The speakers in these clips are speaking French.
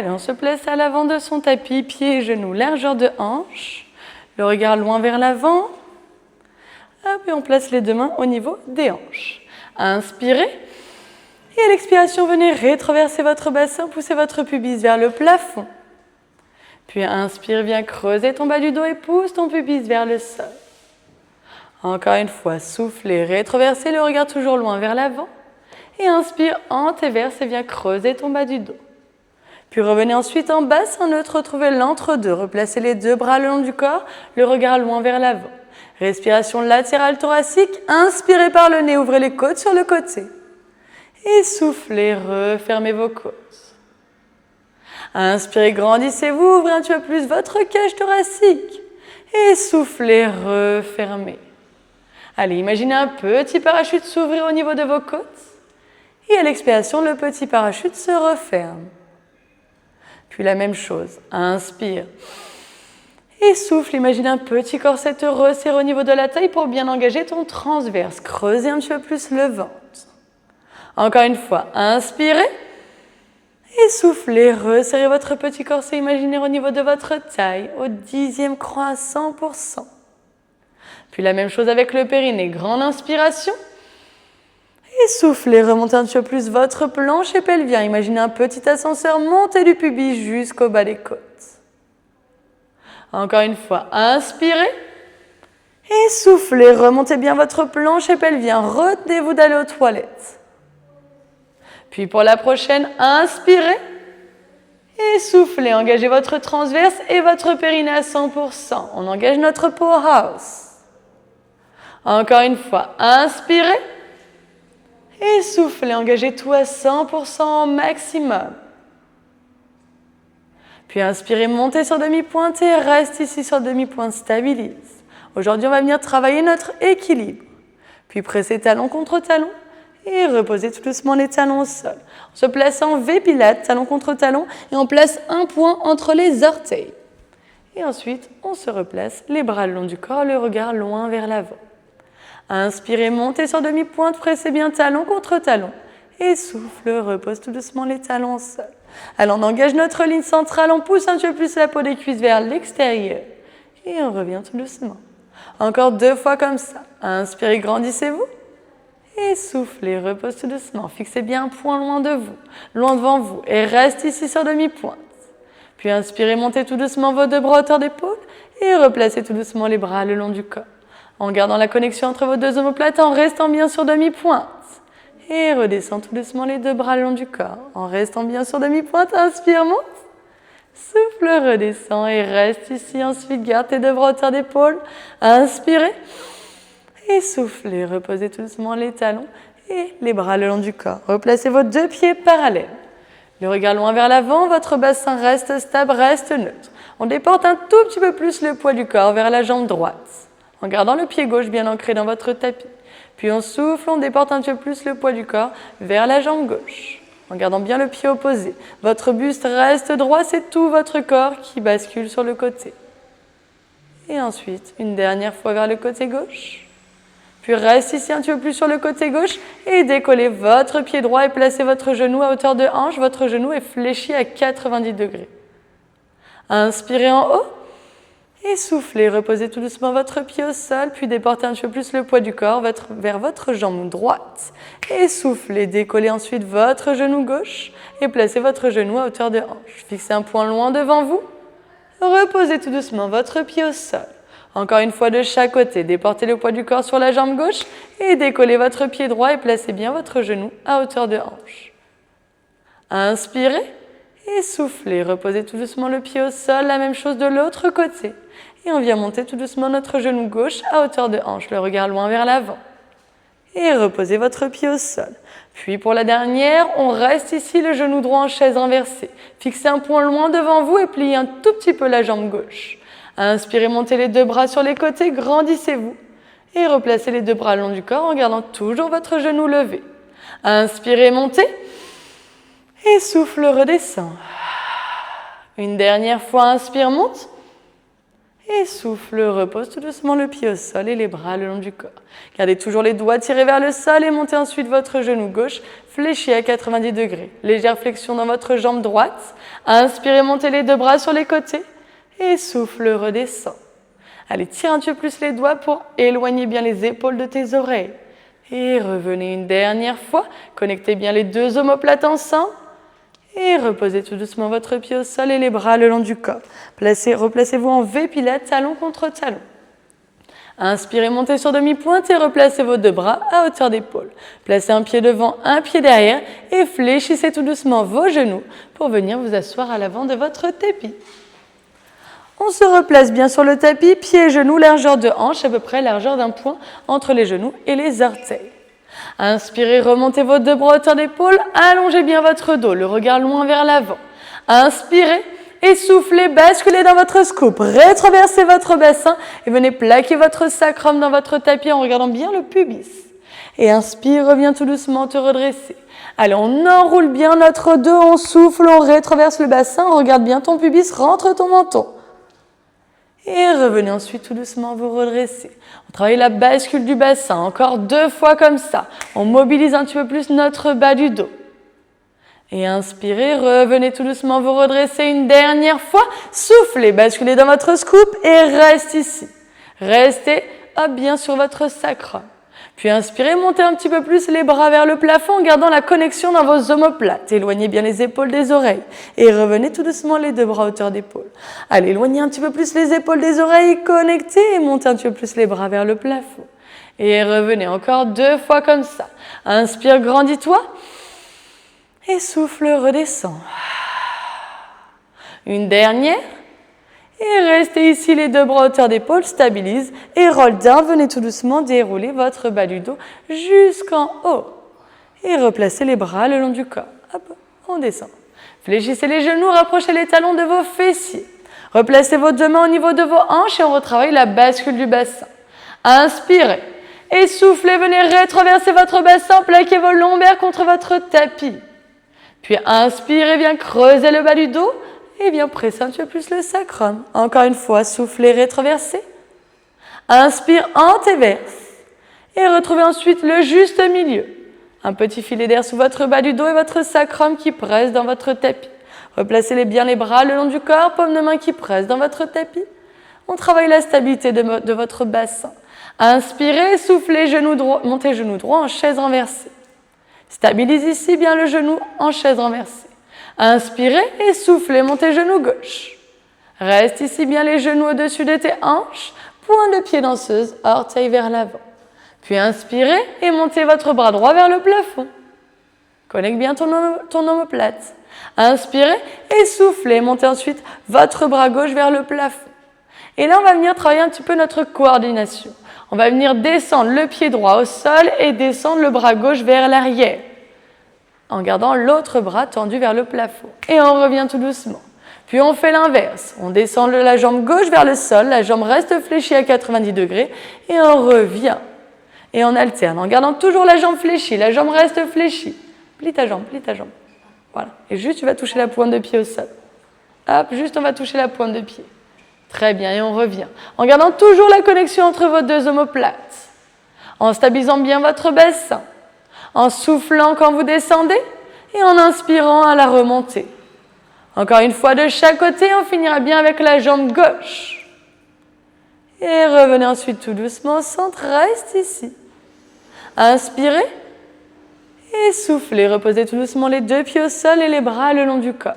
Allez, on se place à l'avant de son tapis, pieds et genoux, largeur de hanche. Le regard loin vers l'avant. Hop, et on place les deux mains au niveau des hanches. Inspirez. Et à l'expiration, venez rétroverser votre bassin, poussez votre pubis vers le plafond. Puis inspire, viens creuser ton bas du dos et pousse ton pubis vers le sol. Encore une fois, soufflez, rétroversez le regard toujours loin vers l'avant. Et inspire, antéverse et viens creuser ton bas du dos. Puis revenez ensuite en bassin neutre, retrouvez l'entre-deux. Replacez les deux bras le long du corps, le regard loin vers l'avant. Respiration latérale thoracique, inspirez par le nez, ouvrez les côtes sur le côté. Et soufflez, refermez vos côtes. Inspirez, grandissez-vous, ouvrez un petit peu plus votre cage thoracique. Et soufflez, refermez. Allez, imaginez un petit parachute s'ouvrir au niveau de vos côtes. Et à l'expiration, le petit parachute se referme. Puis la même chose, inspire. Et souffle, imagine un petit corset te resserre au niveau de la taille pour bien engager ton transverse. Creusez un petit peu plus le ventre. Encore une fois, inspirez. Et soufflez, resserrez votre petit corset imaginaire au niveau de votre taille, au 10e croix à 100%. Puis la même chose avec le périnée, grande inspiration. Et soufflez, remontez un petit peu plus votre plancher pelvien. Imaginez un petit ascenseur monter du pubis jusqu'au bas des côtes. Encore une fois, inspirez. Et soufflez, remontez bien votre plancher pelvien. Retenez-vous d'aller aux toilettes. Puis pour la prochaine, inspirez. Et soufflez, engagez votre transverse et votre périnée à 100%. On engage notre powerhouse. Encore une fois, inspirez. Et soufflez, engagez tout à 100% au maximum. Puis inspirez, montez sur demi-pointe et reste ici sur demi-pointe, stabilise. Aujourd'hui, on va venir travailler notre équilibre. Puis pressez talon contre talon et reposez tout doucement les talons au sol. On se place en V-pilate, talon contre talon, et on place un point entre les orteils. Et ensuite, on se replace, les bras le long du corps, le regard loin vers l'avant. Inspirez, montez sur demi-pointe, pressez bien talon contre talon. Et souffle, repose tout doucement les talons au sol. Alors on engage notre ligne centrale, on pousse un petit peu plus la peau des cuisses vers l'extérieur. Et on revient tout doucement. Encore 2 fois comme ça. Inspirez, grandissez-vous. Et soufflez, repose tout doucement. Fixez bien un point loin de vous, loin devant vous. Et reste ici sur demi-pointe. Puis inspirez, montez tout doucement vos 2 bras à hauteur d'épaule. Et replacez tout doucement les bras le long du corps. En gardant la connexion entre vos 2 omoplates, en restant bien sur demi-pointe. Et redescends tout doucement les 2 bras le long du corps. En restant bien sur demi-pointe, inspire, monte. Souffle, redescends et reste ici. Ensuite, garde tes 2 bras à hauteur d'épaule. Inspirez. Et soufflez, reposez tout doucement les talons et les bras le long du corps. Replacez vos 2 pieds parallèles. Le regard loin vers l'avant, votre bassin reste stable, reste neutre. On déporte un tout petit peu plus le poids du corps vers la jambe droite, en gardant le pied gauche bien ancré dans votre tapis. Puis on souffle, on déporte un petit peu plus le poids du corps vers la jambe gauche, en gardant bien le pied opposé. Votre buste reste droit, c'est tout votre corps qui bascule sur le côté. Et ensuite, une dernière fois vers le côté gauche. Puis reste ici un petit peu plus sur le côté gauche et décollez votre pied droit et placez votre genou à hauteur de hanche. Votre genou est fléchi à 90 degrés. Inspirez en haut et soufflez. Reposez tout doucement votre pied au sol, puis déportez un petit peu plus le poids du corps vers votre jambe droite. Et soufflez. Décollez ensuite votre genou gauche et placez votre genou à hauteur de hanche. Fixez un point loin devant vous. Reposez tout doucement votre pied au sol. Encore une fois de chaque côté, déportez le poids du corps sur la jambe gauche et décollez votre pied droit et placez bien votre genou à hauteur de hanche. Inspirez et soufflez, reposez tout doucement le pied au sol, la même chose de l'autre côté. Et on vient monter tout doucement notre genou gauche à hauteur de hanche, le regard loin vers l'avant. Et reposez votre pied au sol. Puis pour la dernière, on reste ici le genou droit en chaise inversée. Fixez un point loin devant vous et pliez un tout petit peu la jambe gauche. Inspirez, montez les 2 bras sur les côtés, grandissez-vous. Et replacez les 2 bras le long du corps en gardant toujours votre genou levé. Inspirez, montez. Et souffle, redescend. Une dernière fois, inspire, monte. Et souffle, repose tout doucement le pied au sol et les bras le long du corps. Gardez toujours les doigts tirés vers le sol et montez ensuite votre genou gauche, fléchi à 90 degrés. Légère flexion dans votre jambe droite. Inspirez, montez les deux bras sur les côtés et souffle, redescend. Allez, tire un petit peu plus les doigts pour éloigner bien les épaules de tes oreilles. Et revenez une dernière fois. Connectez bien les deux omoplates ensemble. Et reposez tout doucement votre pied au sol et les bras le long du corps. Replacez-vous en V pilate, talon contre talon. Inspirez, montez sur demi-pointe et replacez vos deux bras à hauteur d'épaule. Placez un pied devant, un pied derrière et fléchissez tout doucement vos genoux pour venir vous asseoir à l'avant de votre tapis. On se replace bien sur le tapis, pieds et genoux, largeur de hanche, à peu près largeur d'un point entre les genoux et les orteils. Inspirez, remontez vos deux bras à hauteur d'épaule, allongez bien votre dos, le regard loin vers l'avant. Inspirez et soufflez, basculez dans votre scoop, rétraversez votre bassin et venez plaquer votre sacrum dans votre tapis en regardant bien le pubis. Et inspire, reviens tout doucement te redresser. Allez, on enroule bien notre dos, on souffle, on rétraverse le bassin, on regarde bien ton pubis, rentre ton menton. Et revenez ensuite tout doucement vous redresser. On travaille la bascule du bassin, encore 2 fois comme ça. On mobilise un petit peu plus notre bas du dos. Et inspirez, revenez tout doucement vous redresser une dernière fois. Soufflez, basculez dans votre scoop et restez ici. Restez bien sur votre sacrum. Puis inspirez, montez un petit peu plus les bras vers le plafond en gardant la connexion dans vos omoplates. Éloignez bien les épaules des oreilles et revenez tout doucement les deux bras à hauteur d'épaule. Allez, éloignez un petit peu plus les épaules des oreilles, connectez et montez un petit peu plus les bras vers le plafond. Et revenez encore 2 fois comme ça. Inspire, grandis-toi et souffle, redescend. Une dernière. Et restez ici les deux bras à hauteur d'épaule, stabilise et roll down. Venez tout doucement dérouler votre bas du dos jusqu'en haut. Et replacez les bras le long du corps. Hop, on descend. Fléchissez les genoux, rapprochez les talons de vos fessiers. Replacez vos deux mains au niveau de vos hanches et on retravaille la bascule du bassin. Inspirez et soufflez, venez rétraverser votre bassin, plaquez vos lombaires contre votre tapis. Puis inspirez, bien creuser le bas du dos. Et bien pressez un petit peu plus le sacrum. Encore une fois, soufflez, rétraversez. Inspire, antéverse. Et retrouvez ensuite le juste milieu. Un petit filet d'air sous votre bas du dos et votre sacrum qui presse dans votre tapis. Replacez bien les bras le long du corps, paume de main qui presse dans votre tapis. On travaille la stabilité de votre bassin. Inspirez, soufflez, genou droit, montez genou droit en chaise renversée. Stabilise ici bien le genou en chaise renversée. Inspirez et soufflez, montez genou gauche. Reste ici bien les genoux au-dessus de tes hanches, point de pied danseuse, orteil vers l'avant. Puis inspirez et montez votre bras droit vers le plafond. Connecte bien ton omoplate. Inspirez et soufflez, montez ensuite votre bras gauche vers le plafond. Et là, on va venir travailler un petit peu notre coordination. On va venir descendre le pied droit au sol et descendre le bras gauche vers l'arrière, en gardant l'autre bras tendu vers le plafond. Et on revient tout doucement. Puis on fait l'inverse. On descend la jambe gauche vers le sol, la jambe reste fléchie à 90 degrés et on revient. Et on alterne en gardant toujours la jambe fléchie, la jambe reste fléchie. Plie ta jambe, plie ta jambe. Voilà. Et juste, tu vas toucher la pointe de pied au sol. Hop, juste, on va toucher la pointe de pied. Très bien, et on revient. En gardant toujours la connexion entre vos deux omoplates. En stabilisant bien votre bassin. En soufflant quand vous descendez et en inspirant à la remontée. Encore une fois de chaque côté, on finira bien avec la jambe gauche. Et revenez ensuite tout doucement au centre, reste ici. Inspirez et soufflez, reposez tout doucement les deux pieds au sol et les bras le long du corps.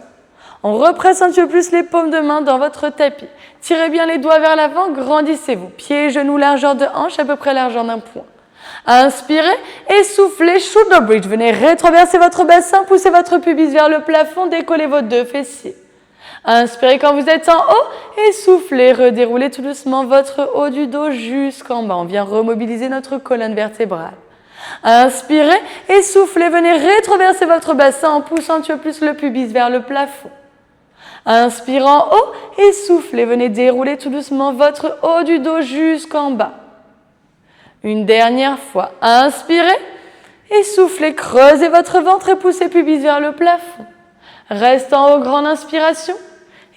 On represse un petit peu plus les paumes de main dans votre tapis. Tirez bien les doigts vers l'avant, grandissez-vous. Pieds et genoux, largeur de hanche, à peu près largeur d'un point. Inspirez et soufflez, shoulder bridge. Venez rétraverser votre bassin, poussez votre pubis vers le plafond, décollez vos deux fessiers. Inspirez quand vous êtes en haut et soufflez, redéroulez tout doucement votre haut du dos jusqu'en bas. On vient remobiliser notre colonne vertébrale. Inspirez et soufflez, venez rétraverser votre bassin en poussant un petit peu plus le pubis vers le plafond. Inspirez en haut et soufflez, venez dérouler tout doucement votre haut du dos jusqu'en bas. Une dernière fois, inspirez et soufflez, creusez votre ventre et poussez pubis vers le plafond. Reste en haut, grande inspiration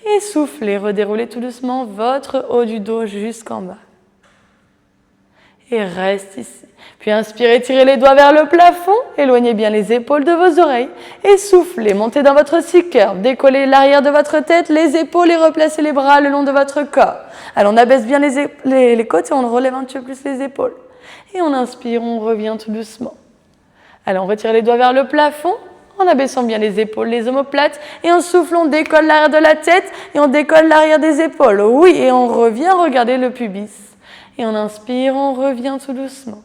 Et soufflez, redéroulez tout doucement votre haut du dos jusqu'en bas. Et reste ici. Puis inspirez, tirez les doigts vers le plafond, éloignez bien les épaules de vos oreilles et soufflez, montez dans votre C-curve, décollez l'arrière de votre tête, les épaules et replacez les bras le long de votre corps. Alors on abaisse bien les côtes et on relève un petit peu plus les épaules. Et on inspire, on revient tout doucement. Alors on retire les doigts vers le plafond, en abaissant bien les épaules, les omoplates, et en soufflant, on décolle l'arrière de la tête et on décolle l'arrière des épaules. Oui, et on revient, regardez le pubis. Et on inspire, on revient tout doucement.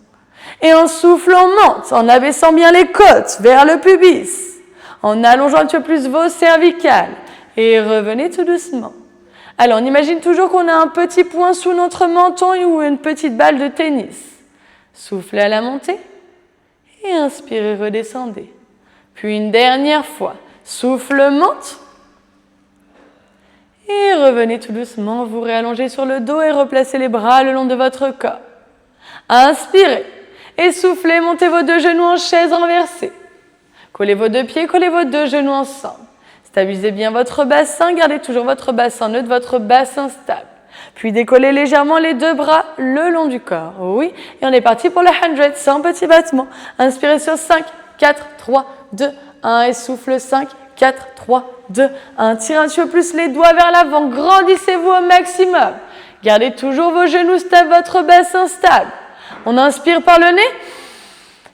Et en soufflant, on monte, en abaissant bien les côtes vers le pubis, en allongeant un petit peu plus vos cervicales. Et revenez tout doucement. Alors, on imagine toujours qu'on a un petit point sous notre menton ou une petite balle de tennis. Soufflez à la montée et inspirez, redescendez. Puis une dernière fois, souffle, monte. Et revenez tout doucement, vous réallongez sur le dos et replacez les bras le long de votre corps. Inspirez et soufflez, montez vos deux genoux en chaise renversée. Collez vos deux pieds, collez vos deux genoux ensemble. Stabilisez bien votre bassin, gardez toujours votre bassin neutre, votre bassin stable. Puis décollez légèrement les deux bras le long du corps. Oui, et on est parti pour le 100, 100 petits battements. Inspirez sur 5, 4, 3, 2, 1 et souffle 5, 4, 3, 2, 1. Tirez un petit peu plus les doigts vers l'avant, grandissez-vous au maximum. Gardez toujours vos genoux stables, votre bassin stable. On inspire par le nez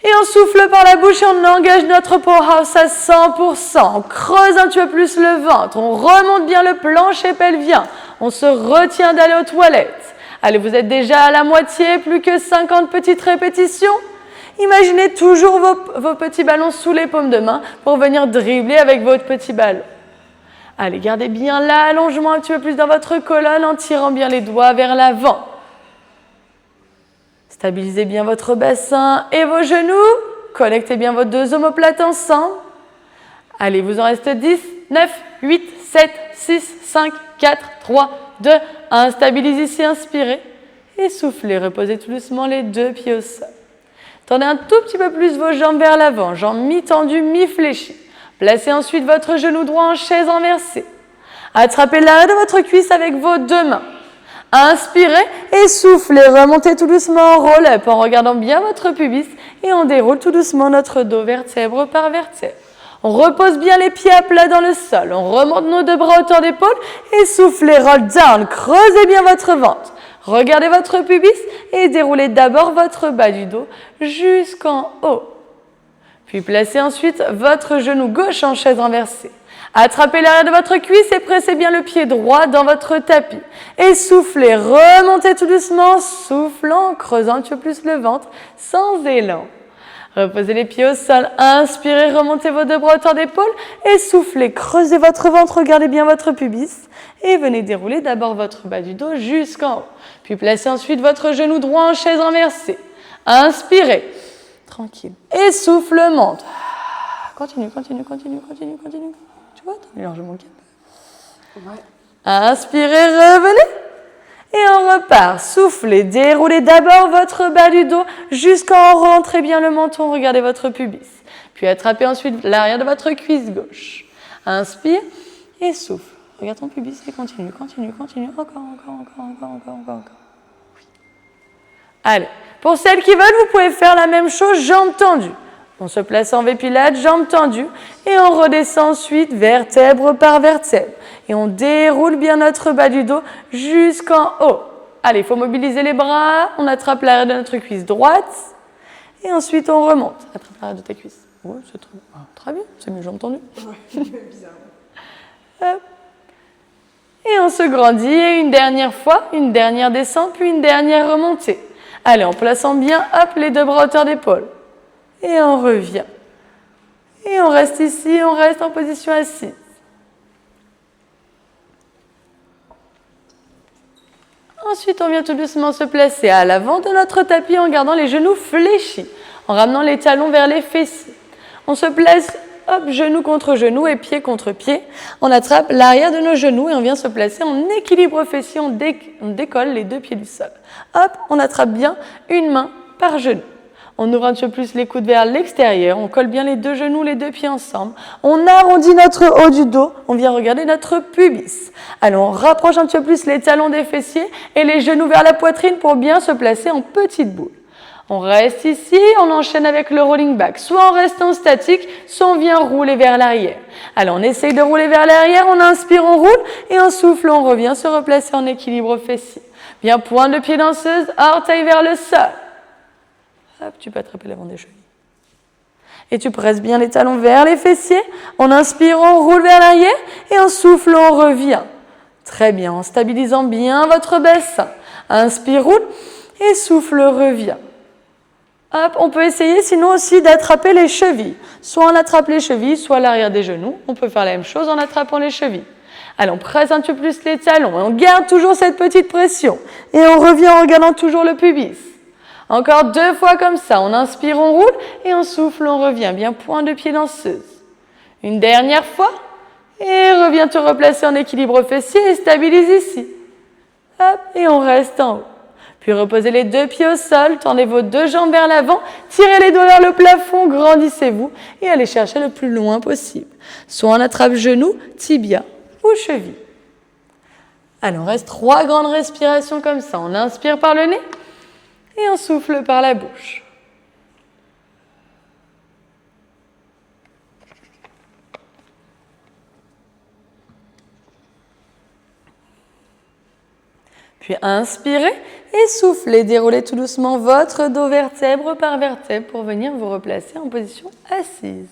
et on souffle par la bouche et on engage notre powerhouse à 100%. On creuse un petit peu plus le ventre, on remonte bien le plancher pelvien, on se retient d'aller aux toilettes. Allez, vous êtes déjà à la moitié, plus que 50 petites répétitions. Imaginez toujours vos petits ballons sous les paumes de main pour venir dribbler avec votre petit ballon. Allez, gardez bien l'allongement un petit peu plus dans votre colonne en tirant bien les doigts vers l'avant. Stabilisez bien votre bassin et vos genoux. Connectez bien vos deux omoplates ensemble. Allez, vous en reste 10, 9, 8, 7, 6, 5, 4, 3, 2, 1. Stabilisez ici, inspirez et soufflez. Reposez tout doucement les deux pieds au sol. Tendez un tout petit peu plus vos jambes vers l'avant, jambes mi-tendues, mi-fléchies. Placez ensuite votre genou droit en chaise renversée. Attrapez l'arrière de votre cuisse avec vos deux mains. Inspirez et soufflez, remontez tout doucement en roll-up en regardant bien votre pubis et on déroule tout doucement notre dos vertèbre par vertèbre. On repose bien les pieds à plat dans le sol, on remonte nos deux bras hauteur d'épaule et soufflez, roll down, creusez bien votre ventre. Regardez votre pubis et déroulez d'abord votre bas du dos jusqu'en haut. Puis placez ensuite votre genou gauche en chaise renversée. Attrapez l'arrière de votre cuisse et pressez bien le pied droit dans votre tapis. Et soufflez, remontez tout doucement, soufflant, creusant un petit peu plus le ventre, sans élan. Reposez les pieds au sol, inspirez, remontez vos deux bras hauteur d'épaule et soufflez, creusez votre ventre, regardez bien votre pubis et venez dérouler d'abord votre bas du dos jusqu'en haut. Puis placez ensuite votre genou droit en chaise renversée. Inspirez, tranquille, et souffle, monte. Continue, continue, continue, continue, continue. Tu vois, t'en es largement capable. Ouais. Inspirez, revenez. Et on repart. Soufflez, déroulez d'abord votre bas du dos jusqu'en haut. Rentrez bien le menton, regardez votre pubis. Puis attrapez ensuite l'arrière de votre cuisse gauche. Inspire et souffle. Regarde ton pubis et continue, continue, continue. Encore, encore, encore, encore, encore, encore, encore. Oui. Allez, pour celles qui veulent, vous pouvez faire la même chose, jambes tendues. On se place en V-Pilates, jambes tendues, et on redescend ensuite vertèbre par vertèbre. Et on déroule bien notre bas du dos jusqu'en haut. Allez, il faut mobiliser les bras, on attrape l'arrière de notre cuisse droite, et ensuite on remonte. Attrape l'arrière de ta cuisse. Oui, c'est très bien, c'est mieux jambes tendues. Ouais, bizarre. Et on se grandit, et une dernière fois, une dernière descente, puis une dernière remontée. Allez, en plaçant bien, hop, les deux bras à hauteur d'épaule. Et on revient. Et on reste ici, on reste en position assise. Ensuite, on vient tout doucement se placer à l'avant de notre tapis en gardant les genoux fléchis, en ramenant les talons vers les fessiers. On se place, hop, genou contre genou et pied contre pied. On attrape l'arrière de nos genoux et on vient se placer en équilibre fessier. On décolle les deux pieds du sol. Hop, on attrape bien une main par genou. On ouvre un petit peu plus les coudes vers l'extérieur. On colle bien les deux genoux, les deux pieds ensemble. On arrondit notre haut du dos. On vient regarder notre pubis. Alors, on rapproche un petit peu plus les talons des fessiers et les genoux vers la poitrine pour bien se placer en petite boule. On reste ici, on enchaîne avec le rolling back. Soit en restant statique, soit on vient rouler vers l'arrière. Alors, on essaye de rouler vers l'arrière, on inspire, on roule, et en souffle, on revient se replacer en équilibre fessier. Bien, point de pied danseuse, orteil vers le sol. Hop, tu peux attraper l'avant des chevilles. Et tu presses bien les talons vers les fessiers. On inspire, on roule vers l'arrière, et en souffle, on revient. Très bien, en stabilisant bien votre bassin. Inspire, roule, et souffle, revient. Hop, on peut essayer sinon aussi d'attraper les chevilles. Soit on attrape les chevilles, soit l'arrière des genoux. On peut faire la même chose en attrapant les chevilles. Allez, on presse un petit peu plus les talons. Et on garde toujours cette petite pression. Et on revient en regardant toujours le pubis. Encore 2 fois comme ça. On inspire, on roule. Et on souffle, on revient. Bien, point de pied danseuse. Une dernière fois. Et reviens te replacer en équilibre fessier et stabilise ici. Hop, et on reste en haut. Puis reposez les 2 pieds au sol, tendez vos 2 jambes vers l'avant, tirez les doigts vers le plafond, grandissez-vous et allez chercher le plus loin possible. Soit on attrape genou, tibia ou cheville. Allez, on reste 3 grandes respirations comme ça. On inspire par le nez et on souffle par la bouche. Puis inspirez et soufflez, déroulez tout doucement votre dos vertèbre par vertèbre pour venir vous replacer en position assise.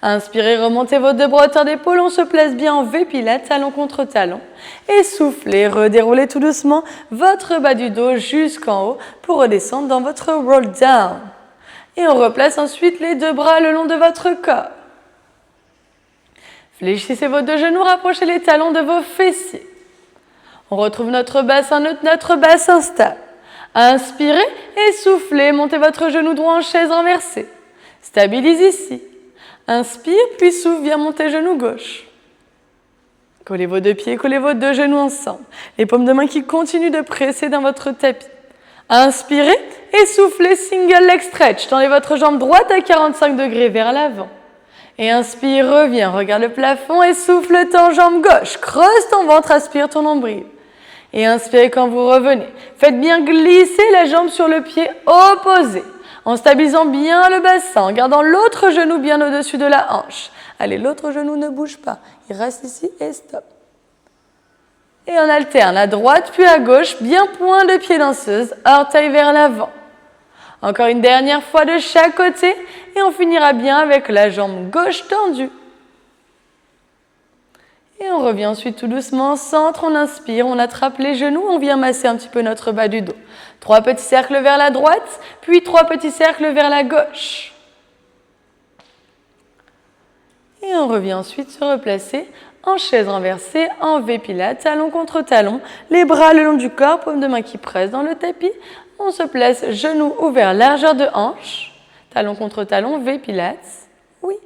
Inspirez, remontez vos 2 bras à hauteur d'épaule, on se place bien en V Pilates, talon contre talon. Et soufflez, redéroulez tout doucement votre bas du dos jusqu'en haut pour redescendre dans votre roll down. Et on replace ensuite les 2 bras le long de votre corps. Fléchissez vos 2 genoux, rapprochez les talons de vos fessiers. On retrouve notre bassin neutre, notre bassin stable. Inspirez et soufflez, montez votre genou droit en chaise renversée. Stabilise ici. Inspire, puis souffle, viens monter genou gauche. Collez vos 2 pieds, collez vos 2 genoux ensemble. Les paumes de main qui continuent de presser dans votre tapis. Inspirez et soufflez, single leg stretch. Tendez votre jambe droite à 45 degrés vers l'avant. Et inspire, reviens, regarde le plafond et souffle ton jambe gauche. Creuse ton ventre, aspire ton nombril. Et inspirez quand vous revenez. Faites bien glisser la jambe sur le pied opposé, en stabilisant bien le bassin, en gardant l'autre genou bien au-dessus de la hanche. Allez, l'autre genou ne bouge pas. Il reste ici et stop. Et on alterne à droite puis à gauche, bien point de pied danseuse, orteil vers l'avant. Encore une dernière fois de chaque côté et on finira bien avec la jambe gauche tendue. Et on revient ensuite tout doucement au centre, on inspire, on attrape les genoux, on vient masser un petit peu notre bas du dos. 3 petits cercles vers la droite, puis 3 petits cercles vers la gauche. Et on revient ensuite se replacer en chaise renversée, en V Pilates, talon contre talon, les bras le long du corps, paumes de main qui pressent dans le tapis. On se place genoux ouverts, largeur de hanche, talon contre talon, V Pilates. Oui.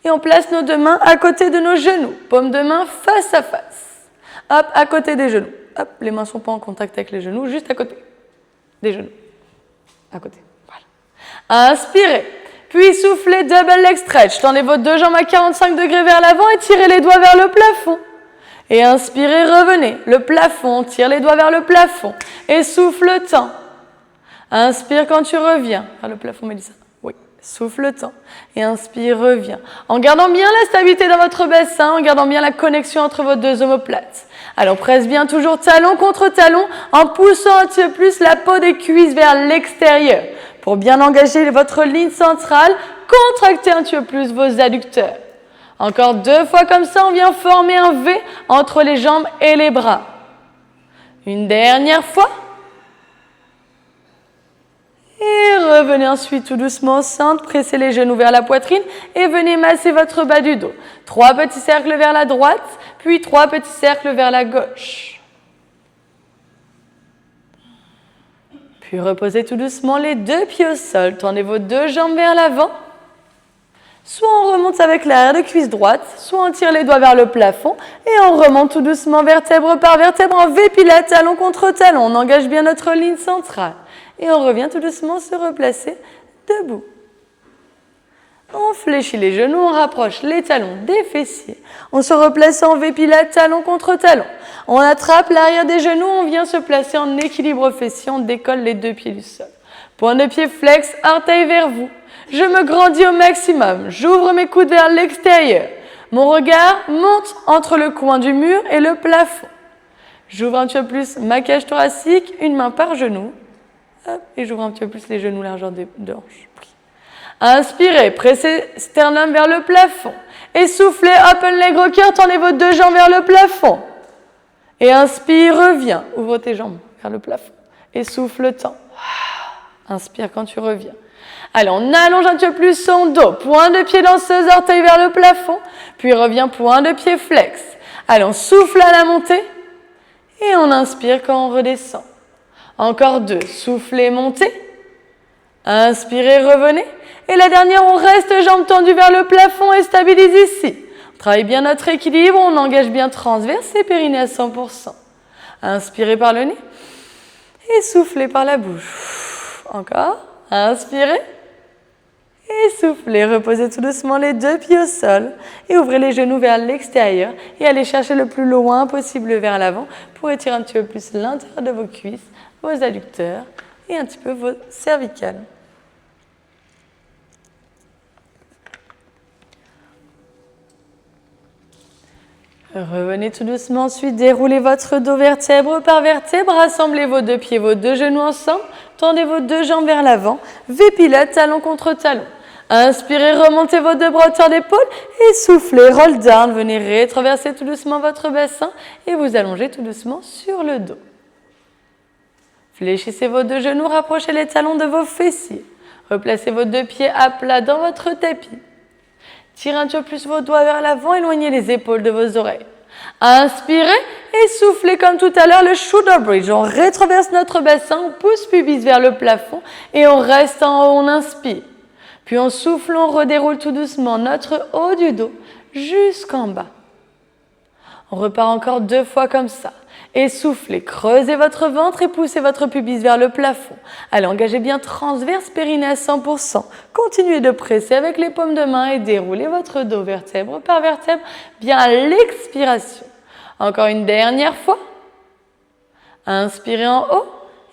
Et on place nos 2 mains à côté de nos genoux, paumes de main face à face. Hop, à côté des genoux. Hop, les mains ne sont pas en contact avec les genoux, juste à côté des genoux. À côté, voilà. Inspirez, puis soufflez, double leg stretch. Tendez vos 2 jambes à 45 degrés vers l'avant et tirez les doigts vers le plafond. Et inspirez, revenez, le plafond, tire les doigts vers le plafond. Et souffle, tends. Inspire quand tu reviens vers le plafond, Mélissa. Oui, souffle, tends. Et inspire, reviens. En gardant bien la stabilité dans votre bassin, en gardant bien la connexion entre vos 2 omoplates. Alors presse bien toujours talon contre talon en poussant un petit peu plus la peau des cuisses vers l'extérieur. Pour bien engager votre ligne centrale, contractez un petit peu plus vos adducteurs. Encore 2 fois comme ça, on vient former un V entre les jambes et les bras. Une dernière fois. Et revenez ensuite tout doucement au centre, pressez les genoux vers la poitrine et venez masser votre bas du dos. 3 petits cercles vers la droite, puis 3 petits cercles vers la gauche. Puis reposez tout doucement les 2 pieds au sol, tendez vos 2 jambes vers l'avant. Soit on remonte avec l'arrière de cuisse droite, soit on tire les doigts vers le plafond et on remonte tout doucement vertèbre par vertèbre en V Pilates, talon contre talon. On engage bien notre ligne centrale. Et on revient tout doucement se replacer debout. On fléchit les genoux, on rapproche les talons des fessiers. On se replace en V Pilates, talon contre talon. On attrape l'arrière des genoux, on vient se placer en équilibre fessier, on décolle les 2 pieds du sol. Point de pied flex, orteil vers vous. Je me grandis au maximum, j'ouvre mes coudes vers l'extérieur. Mon regard monte entre le coin du mur et le plafond. J'ouvre un petit peu plus ma cage thoracique, une main par genou. Hop, et j'ouvre un petit peu plus les genoux, largeur des hanches. Inspirez, pressez sternum vers le plafond. Et soufflez, open leg rocker, tendez vos 2 jambes vers le plafond. Et inspire, reviens, ouvre tes jambes vers le plafond. Et souffle, tends. Inspire quand tu reviens. Allez, on allonge un petit peu plus son dos. Point de pied danseuse, orteil vers le plafond. Puis revient, point de pied flex. Allez, on souffle à la montée. Et on inspire quand on redescend. Encore 2. Soufflez, montez. Inspirez, revenez. Et la dernière, on reste jambes tendues vers le plafond et stabilise ici. On travaille bien notre équilibre, on engage bien transverse et périnée à 100%. Inspirez par le nez et soufflez par la bouche. Encore. Inspirez et soufflez. Reposez tout doucement les 2 pieds au sol et ouvrez les genoux vers l'extérieur et allez chercher le plus loin possible vers l'avant pour étirer un petit peu plus l'intérieur de vos cuisses, vos adducteurs et un petit peu vos cervicales. Revenez tout doucement, ensuite déroulez votre dos vertèbre par vertèbre, rassemblez vos 2 pieds, vos 2 genoux ensemble, tendez vos 2 jambes vers l'avant, V Pilates, talon contre talon. Inspirez, remontez vos 2 bras hauteur d'épaule et soufflez, roll down, venez rétraverser tout doucement votre bassin et vous allongez tout doucement sur le dos. Fléchissez vos 2 genoux, rapprochez les talons de vos fessiers, replacez vos 2 pieds à plat dans votre tapis. Tirez un petit peu plus vos doigts vers l'avant, éloignez les épaules de vos oreilles. Inspirez et soufflez comme tout à l'heure le shoulder bridge. On rétraverse notre bassin, on pousse pubis vers le plafond et on reste en haut, on inspire. Puis on souffle, on redéroule tout doucement notre haut du dos jusqu'en bas. On repart encore 2 fois comme ça. Et soufflez, creusez votre ventre et poussez votre pubis vers le plafond. Allez, engagez bien transverse, périnée à 100%. Continuez de presser avec les paumes de main et déroulez votre dos vertèbre par vertèbre bien à l'expiration. Encore une dernière fois. Inspirez en haut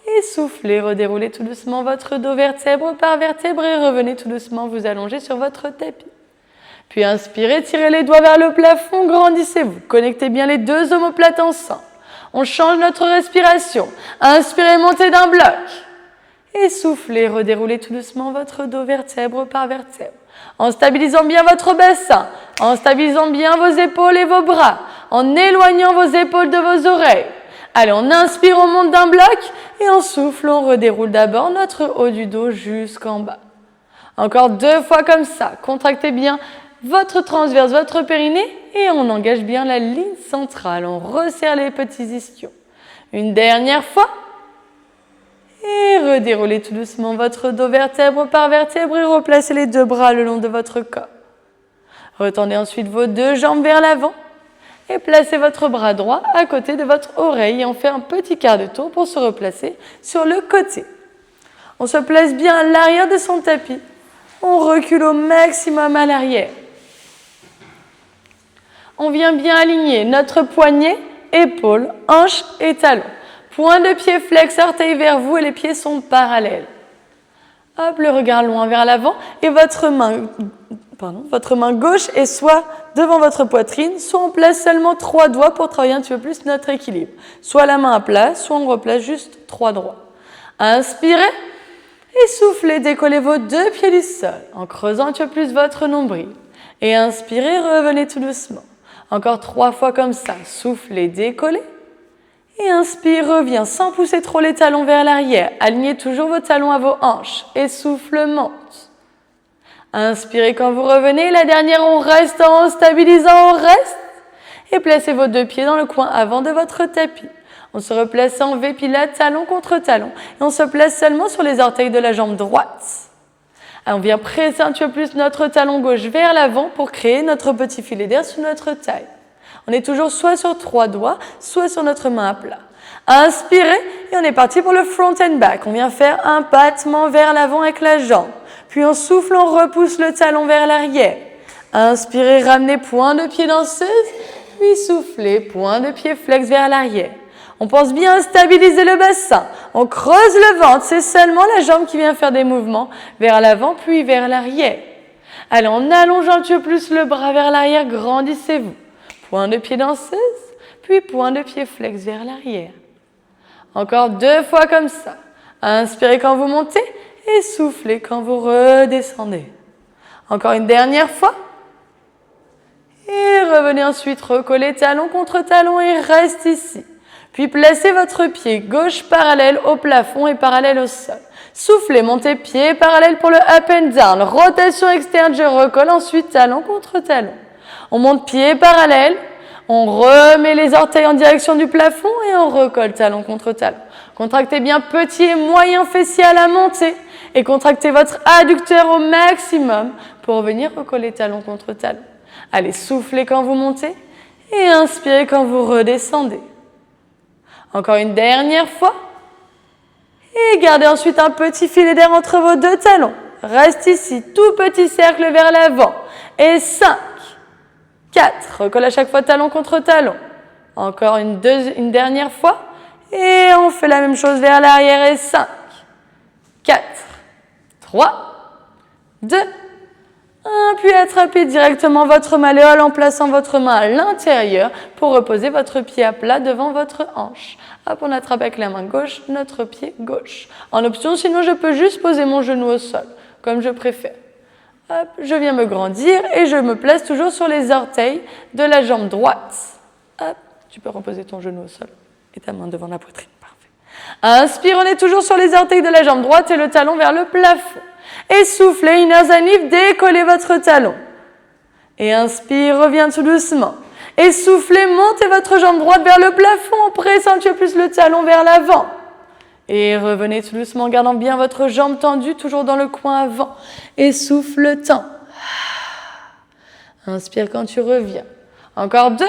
et soufflez, redéroulez tout doucement votre dos vertèbre par vertèbre et revenez tout doucement vous allonger sur votre tapis. Puis inspirez, tirez les doigts vers le plafond, grandissez-vous. Connectez bien les 2 omoplates ensemble. On change notre respiration. Inspirez, montez d'un bloc. Et soufflez, redéroulez tout doucement votre dos vertèbre par vertèbre. En stabilisant bien votre bassin, en stabilisant bien vos épaules et vos bras, en éloignant vos épaules de vos oreilles. Allez, on inspire, on monte d'un bloc et en souffle, on redéroule d'abord notre haut du dos jusqu'en bas. Encore 2 fois comme ça. Contractez bien votre transverse, votre périnée et on engage bien la ligne centrale. On resserre les petits ischions. Une dernière fois. Et redéroulez tout doucement votre dos vertèbre par vertèbre et replacez les 2 bras le long de votre corps. Retendez ensuite vos 2 jambes vers l'avant et placez votre bras droit à côté de votre oreille et on fait un petit quart de tour pour se replacer sur le côté. On se place bien à l'arrière de son tapis. On recule au maximum à l'arrière. On vient bien aligner notre poignet, épaules, hanches et talons. Point de pied flex, orteil vers vous et les pieds sont parallèles. Hop, le regard loin vers l'avant et votre main gauche est soit devant votre poitrine, soit on place seulement 3 doigts pour travailler un petit peu plus notre équilibre. Soit la main à plat, soit on replace juste 3 doigts. Inspirez et soufflez, décollez vos 2 pieds du sol en creusant un petit peu plus votre nombril. Et inspirez, revenez tout doucement. Encore 3 fois comme ça. Soufflez, décollez. Et inspire, reviens sans pousser trop les talons vers l'arrière. Alignez toujours vos talons à vos hanches. Et souffle, monte. Inspirez quand vous revenez. La dernière, on reste en stabilisant, on reste. Et placez vos 2 pieds dans le coin avant de votre tapis. On se replace en V Pilates, talon contre talon. Et on se place seulement sur les orteils de la jambe droite. Alors on vient presser un petit peu plus notre talon gauche vers l'avant pour créer notre petit filet d'air sous notre taille. On est toujours soit sur 3 doigts, soit sur notre main à plat. Inspirez et on est parti pour le front and back. On vient faire un battement vers l'avant avec la jambe. Puis on souffle, on repousse le talon vers l'arrière. Inspirez, ramenez pointe de pied danseuse. Puis soufflez, point de pied flex vers l'arrière. On pense bien à stabiliser le bassin. On creuse le ventre. C'est seulement la jambe qui vient faire des mouvements vers l'avant puis vers l'arrière. Allez, en allongeant un petit peu plus le bras vers l'arrière, grandissez-vous. Point de pied danseuse, puis point de pied flex vers l'arrière. Encore 2 fois comme ça. Inspirez quand vous montez et soufflez quand vous redescendez. Encore une dernière fois. Et revenez ensuite recoller talon contre talon et reste ici. Puis placez votre pied gauche parallèle au plafond et parallèle au sol. Soufflez, montez pied parallèle pour le up and down. Rotation externe, je recolle ensuite talon contre talon. On monte pied parallèle, on remet les orteils en direction du plafond et on recolle talon contre talon. Contractez bien petit et moyen fessier à la montée et contractez votre adducteur au maximum pour venir recoller talon contre talon. Allez, soufflez quand vous montez et inspirez quand vous redescendez. Encore une dernière fois. Et gardez ensuite un petit filet d'air entre vos 2 talons. Reste ici, tout petit cercle vers l'avant. Et 5, 4, recolle à chaque fois talon contre talon. Encore une dernière fois. Et on fait la même chose vers l'arrière. Et 5, 4, 3, 2, 1, puis attrapez directement votre malléole en plaçant votre main à l'intérieur pour reposer votre pied à plat devant votre hanche. Hop, on attrape avec la main gauche notre pied gauche. En option, sinon je peux juste poser mon genou au sol, comme je préfère. Hop, je viens me grandir et je me place toujours sur les orteils de la jambe droite. Hop, tu peux reposer ton genou au sol et ta main devant la poitrine. Parfait. Inspire, on est toujours sur les orteils de la jambe droite et le talon vers le plafond. Et soufflez, inner zanif, décollez votre talon. Et inspire, reviens tout doucement. Et soufflez, montez votre jambe droite vers le plafond en pressant un petit peu plus le talon vers l'avant. Et revenez tout doucement en gardant bien votre jambe tendue, toujours dans le coin avant. Et souffle le temps. Inspire quand tu reviens. Encore 2.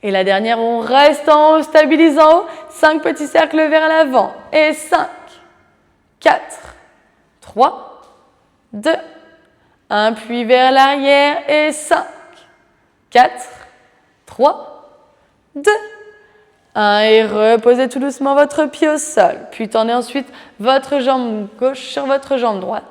Et la dernière, on reste en haut, stabilise en haut. 5 petits cercles vers l'avant. Et 5. 4, 3, 2, 1, puis vers l'arrière et 5, 4, 3, 2, 1 et reposez tout doucement votre pied au sol. Puis tendez ensuite votre jambe gauche sur votre jambe droite.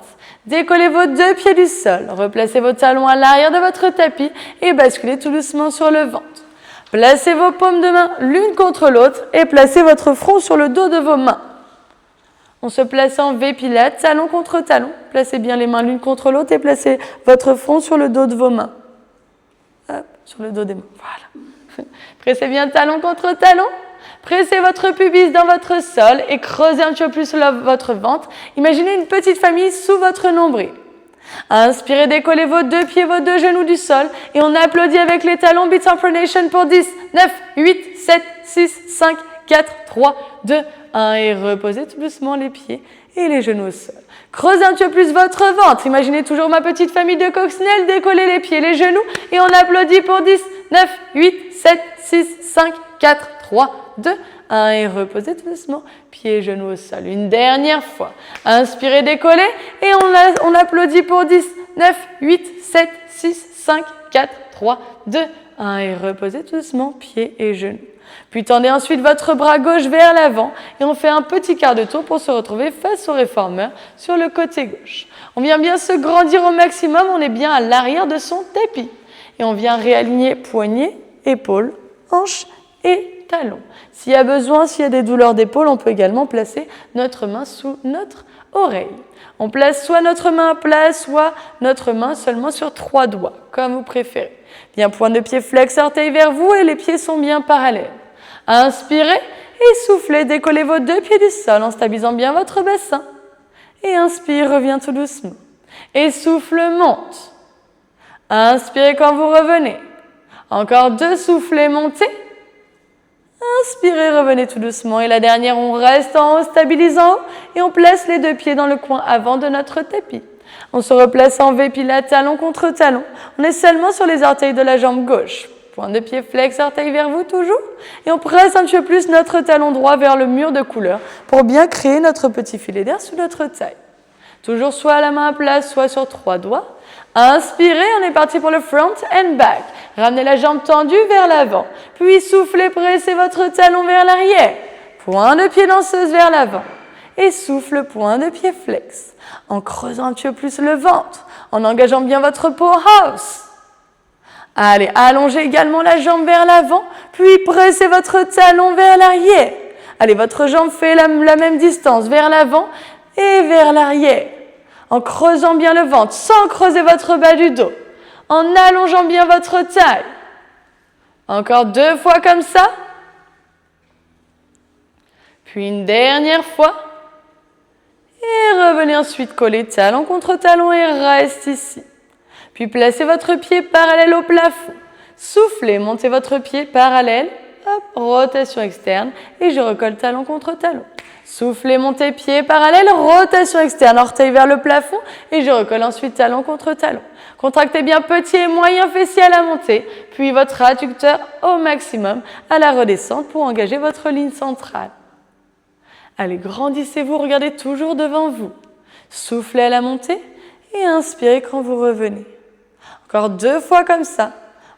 Décollez vos 2 pieds du sol, replacez vos talons à l'arrière de votre tapis et basculez tout doucement sur le ventre. Placez vos paumes de main l'une contre l'autre et placez votre front sur le dos de vos mains. On se place en V pilate, talon contre talon. Placez bien les mains l'une contre l'autre et placez votre front sur le dos de vos mains. Hop, sur le dos des mains. Voilà. Pressez bien talon contre talon. Pressez votre pubis dans votre sol et creusez un petit peu plus votre ventre. Imaginez une petite famille sous votre nombril. Inspirez, décollez vos 2 pieds, vos 2 genoux du sol et on applaudit avec les talons. Beat of Pronation pour 10, 9, 8, 7, 6, 5, 4, 3, 2, 1 et reposez tout doucement les pieds et les genoux au sol. Creusez un petit peu plus votre ventre. Imaginez toujours ma petite famille de coccinelles. Décollez les pieds, les genoux et on applaudit pour 10, 9, 8, 7, 6, 5, 4, 3, 2, 1 et reposez tout doucement pieds et genoux au sol. Une dernière fois. Inspirez, décollez et on applaudit pour 10, 9, 8, 7, 6, 5, 4, 3, 2, 1 et reposez tout doucement pieds et genoux. Puis tendez ensuite votre bras gauche vers l'avant et on fait un petit quart de tour pour se retrouver face au réformeur sur le côté gauche. On vient bien se grandir au maximum, on est bien à l'arrière de son tapis. Et on vient réaligner poignets, épaules, hanches et talons. S'il y a besoin, s'il y a des douleurs d'épaule, on peut également placer notre main sous notre oreille. On place soit notre main à plat, soit notre main seulement sur 3 doigts, comme vous préférez. Bien point de pied flex, orteil vers vous et les pieds sont bien parallèles. Inspirez et soufflez, décollez vos 2 pieds du sol en stabilisant bien votre bassin. Et inspire, reviens tout doucement. Et souffle, monte. Inspirez quand vous revenez. Encore 2, soufflez, montez. Inspirez, revenez tout doucement. Et la dernière, on reste en haut, stabilise en haut. Et on place les 2 pieds dans le coin avant de notre tapis. On se replace en V pilate, talon contre talon. On est seulement sur les orteils de la jambe gauche. Point de pied flex, orteil vers vous toujours. Et on presse un petit peu plus notre talon droit vers le mur de couleur pour bien créer notre petit filet d'air sous notre taille. Toujours soit la main à plat, soit sur 3 doigts. Inspirez, on est parti pour le front and back. Ramenez la jambe tendue vers l'avant. Puis soufflez, pressez votre talon vers l'arrière. Point de pied danseuse vers l'avant. Et souffle, point de pied flex. En creusant un petit peu plus le ventre. En engageant bien votre powerhouse. Allez, allongez également la jambe vers l'avant. Puis pressez votre talon vers l'arrière. Allez, votre jambe fait la même distance vers l'avant et vers l'arrière. En creusant bien le ventre, sans creuser votre bas du dos. En allongeant bien votre taille. Encore 2 fois comme ça. Puis une dernière fois. Et revenez ensuite coller talon contre talon et reste ici. Puis placez votre pied parallèle au plafond. Soufflez, montez votre pied parallèle. Hop, rotation externe. Et je recolle talon contre talon. Soufflez, montez pied parallèle, rotation externe, orteil vers le plafond. Et je recolle ensuite talon contre talon. Contractez bien petit et moyen fessier à la montée. Puis votre adducteur au maximum à la redescente pour engager votre ligne centrale. Allez, grandissez-vous, regardez toujours devant vous. Soufflez à la montée et inspirez quand vous revenez. Encore 2 fois comme ça,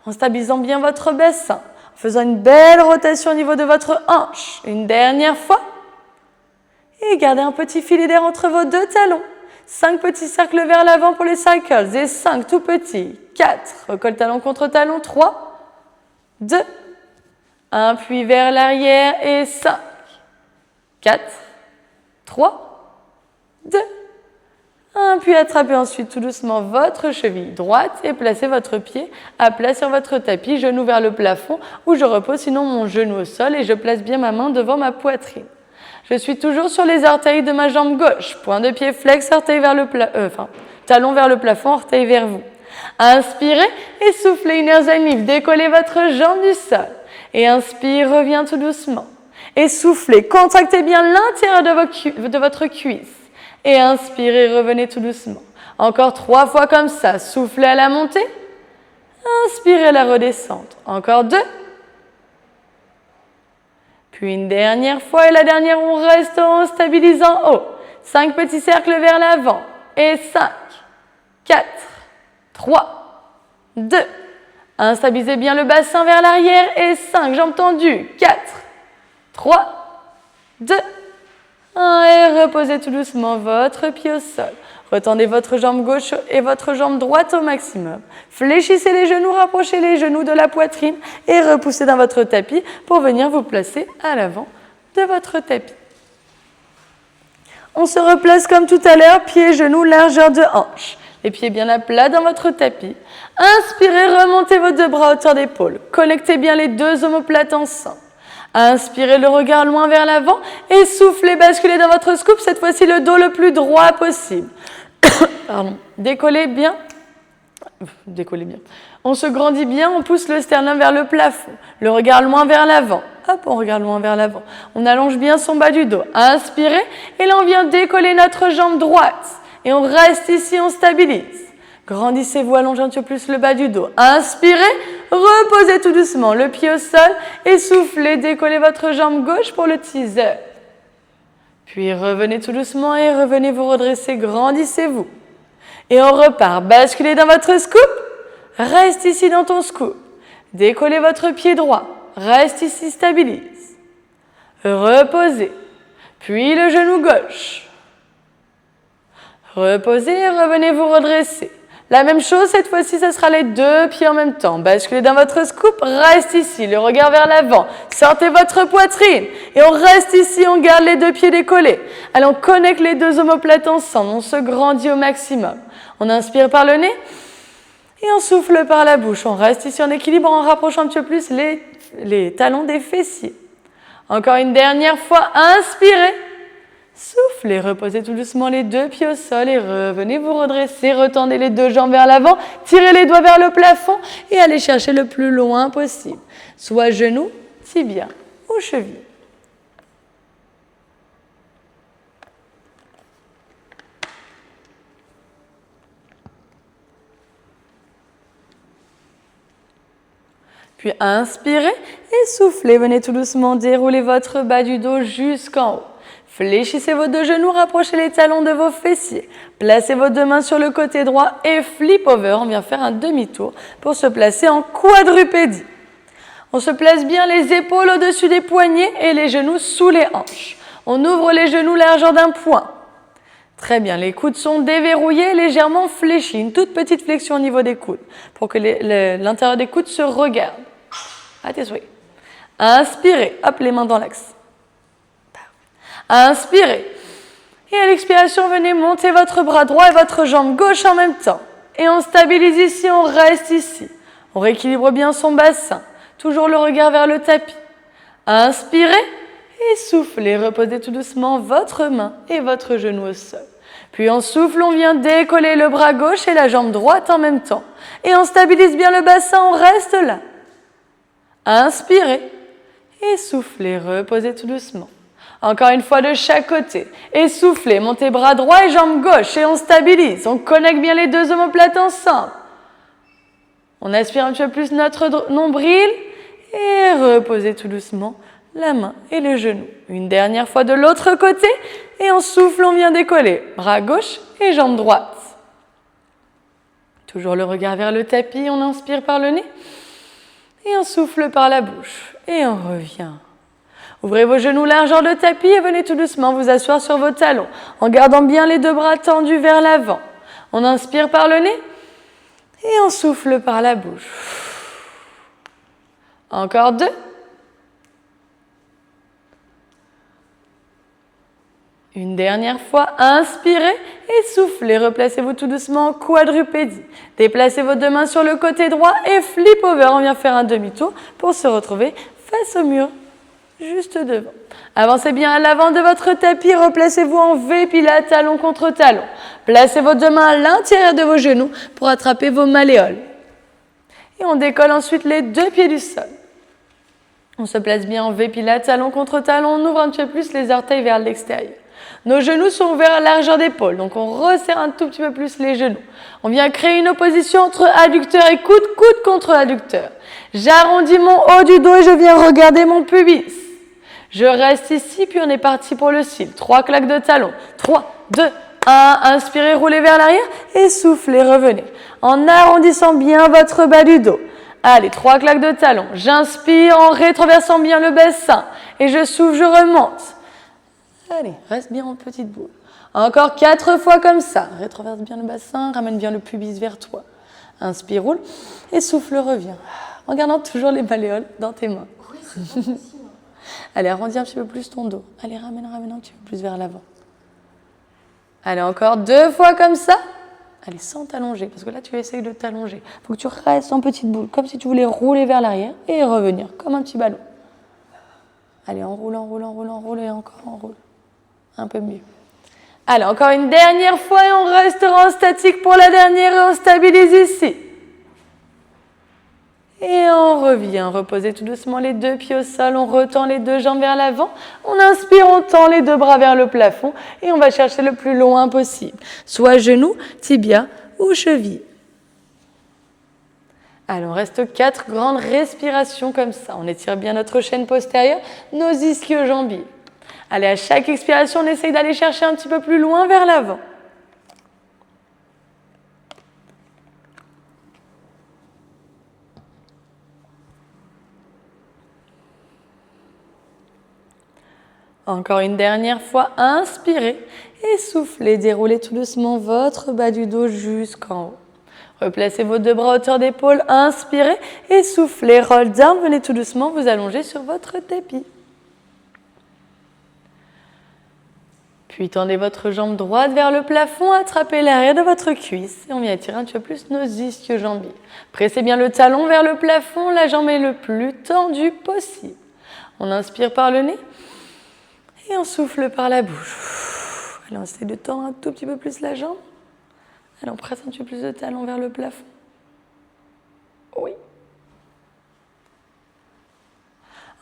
en stabilisant bien votre bassin, en faisant une belle rotation au niveau de votre hanche. Une dernière fois. Et gardez un petit filet d'air entre vos 2 talons. 5 petits cercles vers l'avant pour les cycles et 5 tout petits. 4, recolle talon contre talon. 3, 2, 1, puis vers l'arrière et 5. 4, 3, 2, 1, puis attrapez ensuite tout doucement votre cheville droite et placez votre pied à plat sur votre tapis, genou vers le plafond où je repose sinon mon genou au sol et je place bien ma main devant ma poitrine. Je suis toujours sur les orteils de ma jambe gauche, point de pied flex, orteil vers le talon vers le plafond, orteil vers vous. Inspirez et soufflez, inner and lift, décollez votre jambe du sol et inspire, reviens tout doucement. Et soufflez, contractez bien l'intérieur de votre cuisse. Et inspirez, revenez tout doucement. Encore 3 fois comme ça. Soufflez à la montée. Inspirez à la redescente. Encore 2. Puis une dernière fois. Et la dernière, on reste en stabilisant haut. 5 petits cercles vers l'avant. Et 5, 4, 3, 2. Stabilisez bien le bassin vers l'arrière. Et 5, jambes tendues. 4, 3, 2, 1. Et reposez tout doucement votre pied au sol. Retendez votre jambe gauche et votre jambe droite au maximum. Fléchissez les genoux, rapprochez les genoux de la poitrine et repoussez dans votre tapis pour venir vous placer à l'avant de votre tapis. On se replace comme tout à l'heure, pieds, genoux, largeur de hanche. Les pieds bien à plat dans votre tapis. Inspirez, remontez vos 2 bras à hauteur d'épaule. Connectez bien les 2 omoplates ensemble. Inspirez le regard loin vers l'avant et soufflez, basculez dans votre scoop, cette fois-ci le dos le plus droit possible. Pardon. Décollez bien. On se grandit bien, on pousse le sternum vers le plafond. Le regard loin vers l'avant. Hop, on regarde loin vers l'avant. On allonge bien son bas du dos. Inspirez et là on vient décoller notre jambe droite. Et on reste ici, on stabilise. Grandissez-vous, allongez un petit peu plus le bas du dos. Inspirez, reposez tout doucement le pied au sol et soufflez, décollez votre jambe gauche pour le teaser. Puis revenez tout doucement et revenez vous redresser, grandissez-vous. Et on repart, basculez dans votre scoop, reste ici dans ton scoop. Décollez votre pied droit, reste ici, stabilise. Reposez, puis le genou gauche. Reposez et revenez vous redresser. La même chose, cette fois-ci, ce sera les 2 pieds en même temps. Basculez dans votre scoop, reste ici, le regard vers l'avant. Sortez votre poitrine et on reste ici, on garde les 2 pieds décollés. Allez, on connecte les 2 omoplates ensemble, on se grandit au maximum. On inspire par le nez et on souffle par la bouche. On reste ici en équilibre en rapprochant un petit peu plus les talons des fessiers. Encore une dernière fois, inspirez. Soufflez, reposez tout doucement les 2 pieds au sol et revenez vous redresser, retendez les 2 jambes vers l'avant, tirez les doigts vers le plafond et allez chercher le plus loin possible, soit genou, tibia ou cheville. Puis inspirez et soufflez, venez tout doucement dérouler votre bas du dos jusqu'en haut. Fléchissez vos deux genoux, rapprochez les talons de vos fessiers. Placez vos deux mains sur le côté droit et flip over. On vient faire un demi-tour pour se placer en quadrupédie. On se place bien les épaules au-dessus des poignets et les genoux sous les hanches. On ouvre les genoux largeur d'un poing. Très bien, les coudes sont déverrouillés, légèrement fléchis. Une toute petite flexion au niveau des coudes pour que l'intérieur des coudes se regarde. À tes souhaits. Inspirez, hop, les mains dans l'axe. Inspirez. Et à l'expiration, venez monter votre bras droit et votre jambe gauche en même temps. Et on stabilise ici, on reste ici. On rééquilibre bien son bassin. Toujours le regard vers le tapis. Inspirez et soufflez. Reposez tout doucement votre main et votre genou au sol. Puis on souffle, on vient décoller le bras gauche et la jambe droite en même temps. Et on stabilise bien le bassin, on reste là. Inspirez et soufflez. Reposez tout doucement. Encore une fois de chaque côté. Et soufflez, montez bras droit et jambe gauche et on stabilise. On connecte bien les deux omoplates ensemble. On aspire un petit peu plus notre nombril et reposez tout doucement la main et le genou. Une dernière fois de l'autre côté et on souffle, on vient décoller. Bras gauche et jambe droite. Toujours le regard vers le tapis, on inspire par le nez et on souffle par la bouche et on revient. Ouvrez vos genoux largeur de tapis et venez tout doucement vous asseoir sur vos talons en gardant bien les deux bras tendus vers l'avant. On inspire par le nez et on souffle par la bouche. Encore 2. Une dernière fois, inspirez et soufflez. Replacez-vous tout doucement en quadrupédie. Déplacez vos deux mains sur le côté droit et flip over. On vient faire un demi-tour pour se retrouver face au mur, juste devant. Avancez bien à l'avant de votre tapis. Replacez-vous en V, pilate, talon contre talon. Placez vos deux mains à l'intérieur de vos genoux pour attraper vos malléoles. Et on décolle ensuite les deux pieds du sol. On se place bien en V, pilate, talon contre talon. On ouvre un petit peu plus les orteils vers l'extérieur. Nos genoux sont ouverts à largeur d'épaule, donc on resserre un tout petit peu plus les genoux. On vient créer une opposition entre adducteur et coude, coude contre adducteur. J'arrondis mon haut du dos et je viens regarder mon pubis. Je reste ici, puis on est parti pour le cil. 3 claques de talons. 3, 2, 1. Inspirez, roulez vers l'arrière et soufflez, revenez. En arrondissant bien votre bas du dos. Allez, 3 claques de talons. J'inspire en rétroversant bien le bassin et je souffle, je remonte. Allez, reste bien en petite boule. Encore 4 fois comme ça. Rétroverse bien le bassin, ramène bien le pubis vers toi. Inspire, roule et souffle, reviens. En gardant toujours les malléoles dans tes mains. Oui, c'est pas facile. Allez, arrondis un petit peu plus ton dos. Allez, ramène un petit peu plus vers l'avant. Allez, encore 2 fois comme ça. Allez, sans t'allonger, parce que là, tu essayes de t'allonger. Il faut que tu restes en petite boule, comme si tu voulais rouler vers l'arrière et revenir, comme un petit ballon. Allez, enroule, et encore enroule. Un peu mieux. Allez, encore une dernière fois et on restera en statique pour la dernière et on stabilise ici. Et on revient. Reposez tout doucement les deux pieds au sol. On retend les deux jambes vers l'avant. On inspire, on tend les deux bras vers le plafond et on va chercher le plus loin possible. Soit genou, tibia ou cheville. Allez, on reste 4 grandes respirations comme ça. On étire bien notre chaîne postérieure, nos ischio-jambiers. Allez, à chaque expiration, on essaye d'aller chercher un petit peu plus loin vers l'avant. Encore une dernière fois, inspirez et soufflez. Déroulez tout doucement votre bas du dos jusqu'en haut. Replacez vos deux bras à hauteur d'épaule, inspirez et soufflez. Roll down, venez tout doucement vous allonger sur votre tapis. Puis tendez votre jambe droite vers le plafond, attrapez l'arrière de votre cuisse et on vient étirer un petit peu plus nos ischio-jambiers. Pressez bien le talon vers le plafond, la jambe est le plus tendue possible. On inspire par le nez et on souffle par la bouche. Allez, on essaie de tendre un tout petit peu plus la jambe. Allez, on presse un petit peu plus le talon vers le plafond. Oui.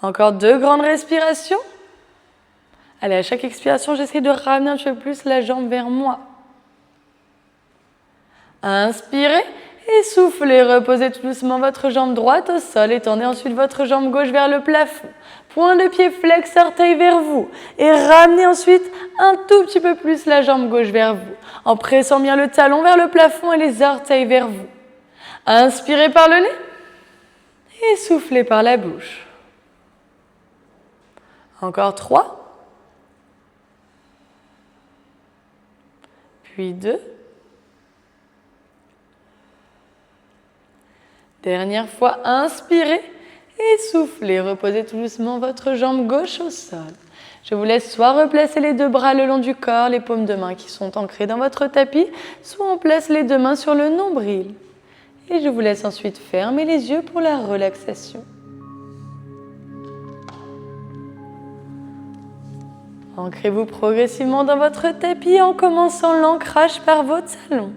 Encore 2 grandes respirations. Allez, à chaque expiration, j'essaie de ramener un petit peu plus la jambe vers moi. Inspirez Et soufflez, reposez tout doucement votre jambe droite au sol et tendez ensuite votre jambe gauche vers le plafond. Point de pied flex, orteil vers vous. Et ramenez ensuite un tout petit peu plus la jambe gauche vers vous, en pressant bien le talon vers le plafond et les orteils vers vous. Inspirez par le nez et soufflez par la bouche. Encore 3. Puis 2. Dernière fois, inspirez et soufflez. Reposez tout doucement votre jambe gauche au sol. Je vous laisse soit replacer les 2 bras le long du corps, les paumes de main qui sont ancrées dans votre tapis, soit on place les 2 mains sur le nombril. Et je vous laisse ensuite fermer les yeux pour la relaxation. Ancrez-vous progressivement dans votre tapis en commençant l'ancrage par vos talons.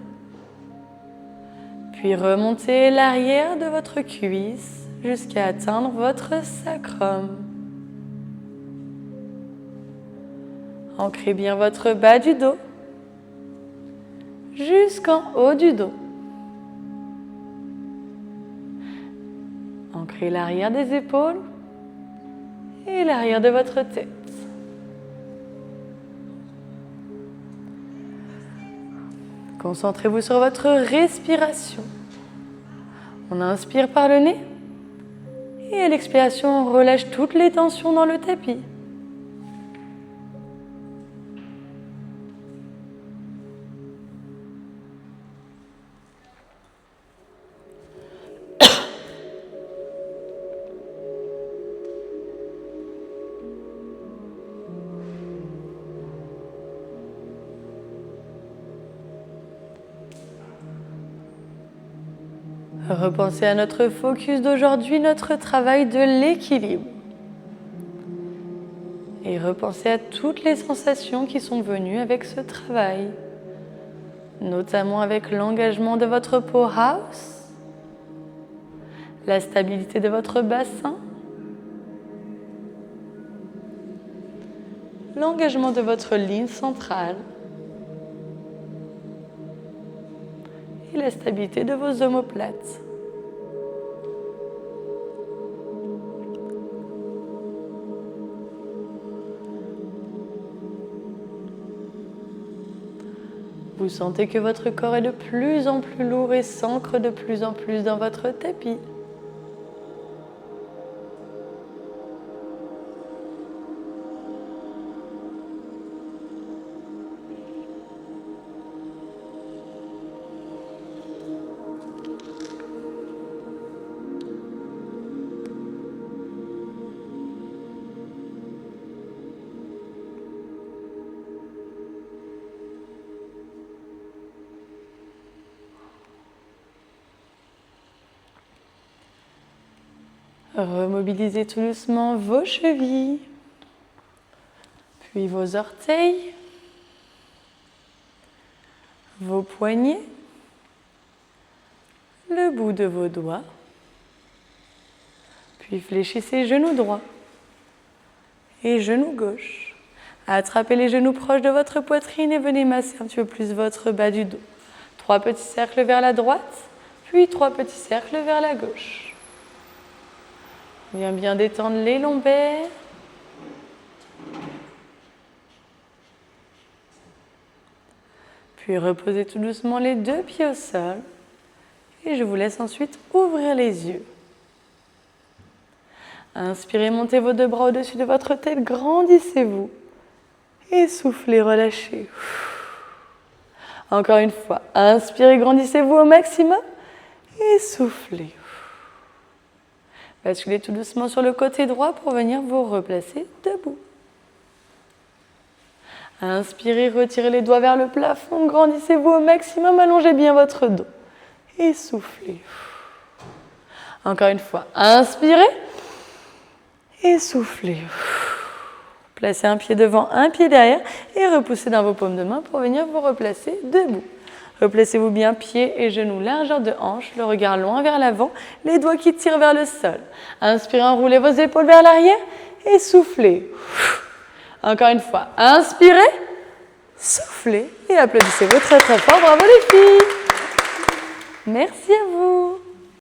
Puis remontez l'arrière de votre cuisse jusqu'à atteindre votre sacrum. Ancrez bien votre bas du dos jusqu'en haut du dos. Ancrez l'arrière des épaules et l'arrière de votre tête. Concentrez-vous sur votre respiration. On inspire par le nez et à l'expiration, on relâche toutes les tensions dans le tapis. Repensez à notre focus d'aujourd'hui, notre travail de l'équilibre. Et repensez à toutes les sensations qui sont venues avec ce travail, notamment avec l'engagement de votre powerhouse, la stabilité de votre bassin, l'engagement de votre ligne centrale et la stabilité de vos omoplates. Vous sentez que votre corps est de plus en plus lourd et s'ancre de plus en plus dans votre tapis. Remobilisez tout doucement vos chevilles, puis vos orteils, vos poignets, le bout de vos doigts, puis fléchissez genoux droit et genou gauche. Attrapez les genoux proches de votre poitrine et venez masser un petit peu plus votre bas du dos. 3 petits cercles vers la droite, puis 3 petits cercles vers la gauche. Bien détendre les lombaires. Puis reposez tout doucement les 2 pieds au sol. Et je vous laisse ensuite ouvrir les yeux. Inspirez, montez vos 2 bras au-dessus de votre tête, grandissez-vous. Et soufflez, relâchez. Encore une fois, inspirez, grandissez-vous au maximum. Et soufflez. Basculez tout doucement sur le côté droit pour venir vous replacer debout. Inspirez, retirez les doigts vers le plafond, grandissez-vous au maximum, allongez bien votre dos. Et soufflez. Encore une fois, inspirez et soufflez. Placez un pied devant, un pied derrière et repoussez dans vos paumes de main pour venir vous replacer debout. Replacez-vous bien, pieds et genoux, largeur de hanche, le regard loin vers l'avant, les doigts qui tirent vers le sol. Inspirez, enroulez vos épaules vers l'arrière et soufflez. Encore une fois, inspirez, soufflez et applaudissez-vous très très fort. Bravo les filles! Merci à vous.